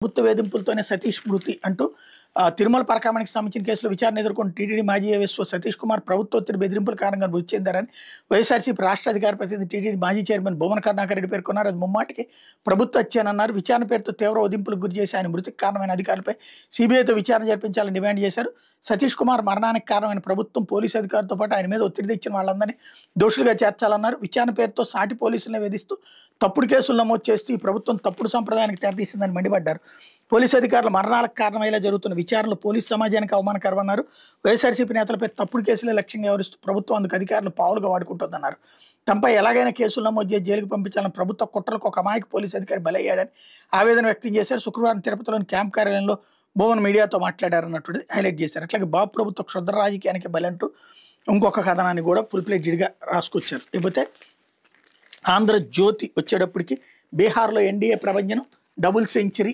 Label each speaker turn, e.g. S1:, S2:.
S1: ప్రభుత్వ వేధింపులతోనే సతీష్ మృతి అంటూ తిరుమల పరకామణికి సంబంధించిన కేసులో విచారణ ఎదుర్కొన్న టీటీడీ మాజీ ఏఎస్ఓ సతీష్ కుమార్ ప్రభుత్వ ఒత్తిడి బెదిరింపుల కారణంగా మృతి చెందారని వైఎస్ఆర్సీపీ రాష్ట్ర అధికార ప్రతినిధి టీటీడీ మాజీ చైర్మన్ భువన కరుణాకర్ రెడ్డి పేర్కొన్నారు. అది ముమ్మాటికి ప్రభుత్వ హత్యనన్నారు. విచారణ పేరుతో తీవ్ర ఉదింపులకు గురి చేసి ఆయన మృతికి కారణమైన అధికారులపై సీబీఐతో విచారణ జరిపించాలని డిమాండ్ చేశారు. సతీష్ కుమార్ మరణానికి కారణమైన ప్రభుత్వం పోలీసు అధికారులతో పాటు ఆయన మీద ఒత్తిడి తెచ్చిన వాళ్ళందరినీ దోషులుగా చేర్చాలన్నారు. విచారణ పేరుతో సాటి పోలీసులను వేధిస్తూ తప్పుడు కేసులు నమోదు చేస్తూ ఈ ప్రభుత్వం తప్పుడు సంప్రదాయానికి తెరతీసిందని మండిపడ్డారు. పోలీసు అధికారుల మరణాలకు కారణమయ్యేలా జరుగుతున్న విచారణలో పోలీసు సమాజానికి అవమానకరమన్నారు. వైఎస్ఆర్సీపీ నేతలపై తప్పుడు కేసులే లక్ష్యంగా వ్యవహరిస్తూ ప్రభుత్వం అందుకు అధికారులు పావులుగా వాడుకుంటోందన్నారు. తమపై ఎలాగైనా కేసులు నమోదు చేసి జైలుకు పంపించాలని ప్రభుత్వ కుట్రలకు ఒక అమాయక పోలీసు అధికారి బలయ్యాడని ఆవేదన వ్యక్తం చేశారు. శుక్రవారం తిరుపతిలోని క్యాంప్ కార్యాలయంలో భువన్ మీడియాతో మాట్లాడారన్నట్టు హైలైట్ చేశారు. అట్లాగే బాబు ప్రభుత్వ క్షుద్ర రాజకీయానికి బలంటూ ఇంకొక కథనాన్ని కూడా ఫుల్ ప్లేజ్డ్గా రాసుకొచ్చారు. లేకపోతే ఆంధ్రజ్యోతి వచ్చేటప్పటికి బీహార్లో ఎన్డీఏ ప్రభంజనం డబుల్ సెంచరీ